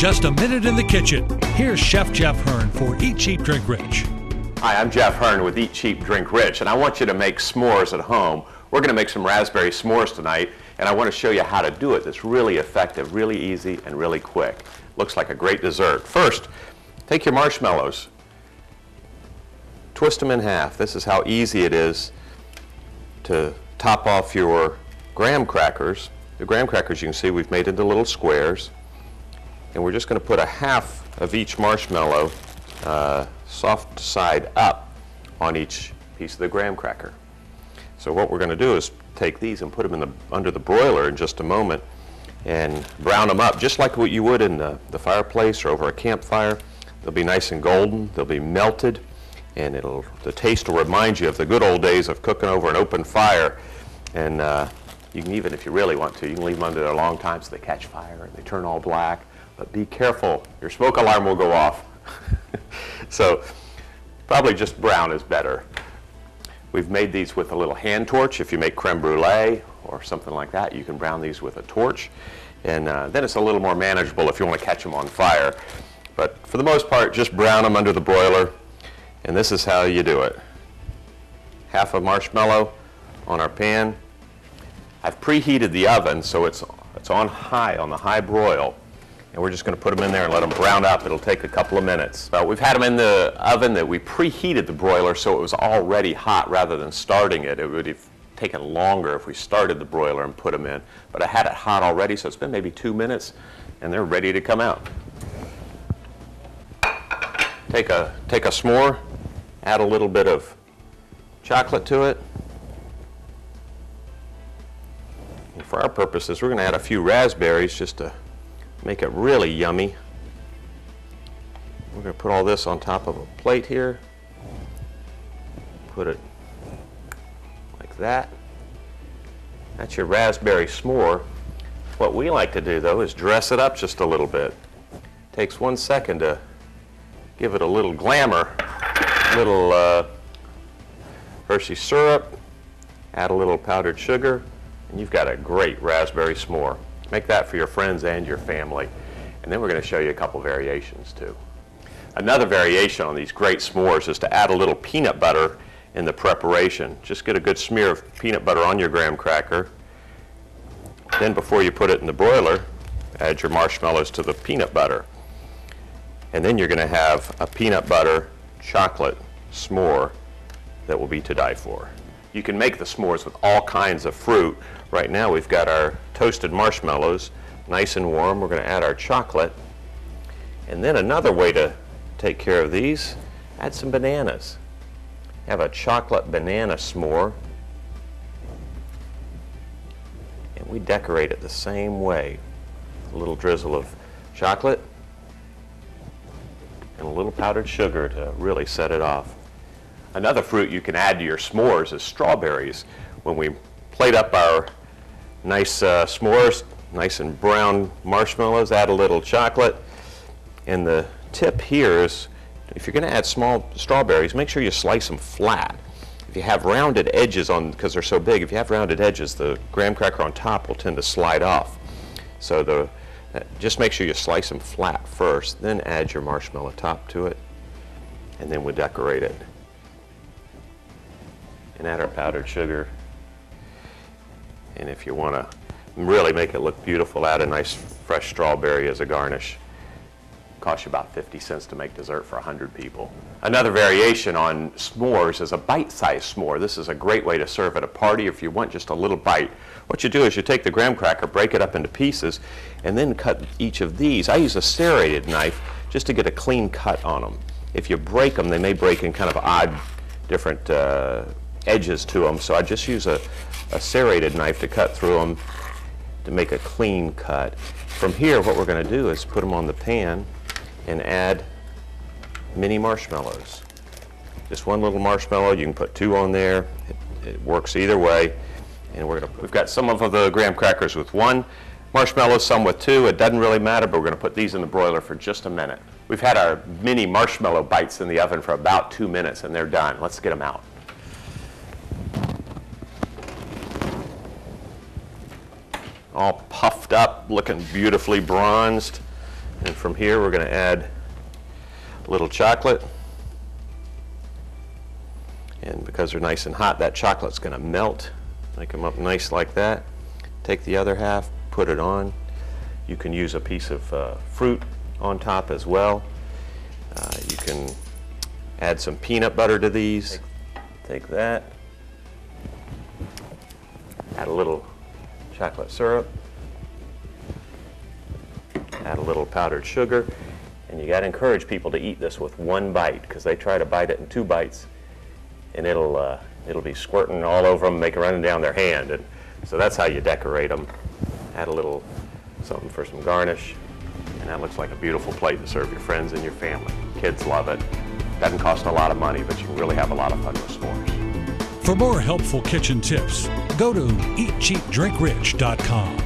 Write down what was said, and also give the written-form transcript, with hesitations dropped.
just a minute in the kitchen. Here's Chef Jeff Hearn for Eat Cheap, Drink Rich. Hi, I'm Jeff Hearn with Eat Cheap, Drink Rich, and I want you to make s'mores at home. We're going to make some raspberry s'mores tonight, and I want to show you how to do it. It's really effective, really easy, and really quick. Looks like a great dessert. First, take your marshmallows, twist them in half. This is how easy it is to top off your graham crackers. The graham crackers, you can see we've made into little squares, and we're just going to put a half of each marshmallow soft side up on each piece of the graham cracker. So what we're going to do is take these and put them under the broiler in just a moment and brown them up just like what you would in the fireplace or over a campfire. They'll be nice and golden, they'll be melted, and the taste will remind you of the good old days of cooking over an open fire. And you can even, if you really want to, you can leave them under there a long time so they catch fire and they turn all black. But be careful, your smoke alarm will go off. So probably just brown is better. We've made these with a little hand torch. If you make creme brulee or something like that, you can brown these with a torch. And then it's a little more manageable if you want to catch them on fire. But for the most part, just brown them under the broiler. And this is how you do it. Half a marshmallow on our pan. I've preheated the oven so it's on high, on the high broil. And we're just going to put them in there and let them brown up. It'll take a couple of minutes. But we've had them in the oven that we preheated the broiler so it was already hot rather than starting it. It would have taken longer if we started the broiler and put them in. But I had it hot already, so it's been maybe 2 minutes, and they're ready to come out. Take a s'more, add a little bit of chocolate to it. And for our purposes, we're going to add a few raspberries just to make it really yummy. We're going to put all this on top of a plate here. Put it like that. That's your raspberry s'more. What we like to do though is dress it up just a little bit. Takes 1 second to give it a little glamour. A little Hershey syrup, add a little powdered sugar, and you've got a great raspberry s'more. Make that for your friends and your family. And then we're going to show you a couple variations too. Another variation on these great s'mores is to add a little peanut butter in the preparation. Just get a good smear of peanut butter on your graham cracker. Then before you put it in the broiler, add your marshmallows to the peanut butter. And then you're going to have a peanut butter chocolate s'more that will be to die for. You can make the s'mores with all kinds of fruit. Right now we've got our toasted marshmallows, nice and warm. We're going to add our chocolate. And then another way to take care of these, add some bananas. Have a chocolate banana s'more. And we decorate it the same way. A little drizzle of chocolate and a little powdered sugar to really set it off. Another fruit you can add to your s'mores is strawberries. When we plate up our nice s'mores, nice and brown marshmallows, add a little chocolate. And the tip here is, if you're going to add small strawberries, make sure you slice them flat. If you have rounded edges on, because they're so big, if you have rounded edges, the graham cracker on top will tend to slide off. So just make sure you slice them flat first, then add your marshmallow top to it, and then we decorate it. And add our powdered sugar. And if you want to really make it look beautiful, add a nice fresh strawberry as a garnish. Costs you about 50 cents to make dessert for 100 people. Another variation on s'mores is a bite-sized s'more. This is a great way to serve at a party if you want just a little bite. What you do is you take the graham cracker, break it up into pieces, and then cut each of these. I use a serrated knife just to get a clean cut on them. If you break them, they may break in kind of odd, different edges to them, so I just use a serrated knife to cut through them to make a clean cut. From here, what we're going to do is put them on the pan and add mini marshmallows. Just one little marshmallow, you can put 2 on there. It works either way. And we've got some of the graham crackers with 1 marshmallow, some with 2. It doesn't really matter, but we're going to put these in the broiler for just a minute. We've had our mini marshmallow bites in the oven for about 2 minutes, and they're done. Let's get them out. All puffed up, looking beautifully bronzed. And from here we're going to add a little chocolate. And because they're nice and hot, that chocolate's going to melt. Make them up nice like that. Take the other half, put it on. You can use a piece of fruit on top as well. You can add some peanut butter to these. Take that. Add a little chocolate syrup. Add a little powdered sugar. And you got to encourage people to eat this with one bite, because they try to bite it in 2 bites, and it'll be squirting all over them, make it running down their hand. And so that's how you decorate them. Add a little something for some garnish, and that looks like a beautiful plate to serve your friends and your family. Kids love it. Doesn't cost a lot of money, but you can really have a lot of fun with s'mores. For more helpful kitchen tips, go to eatcheapdrinkrich.com.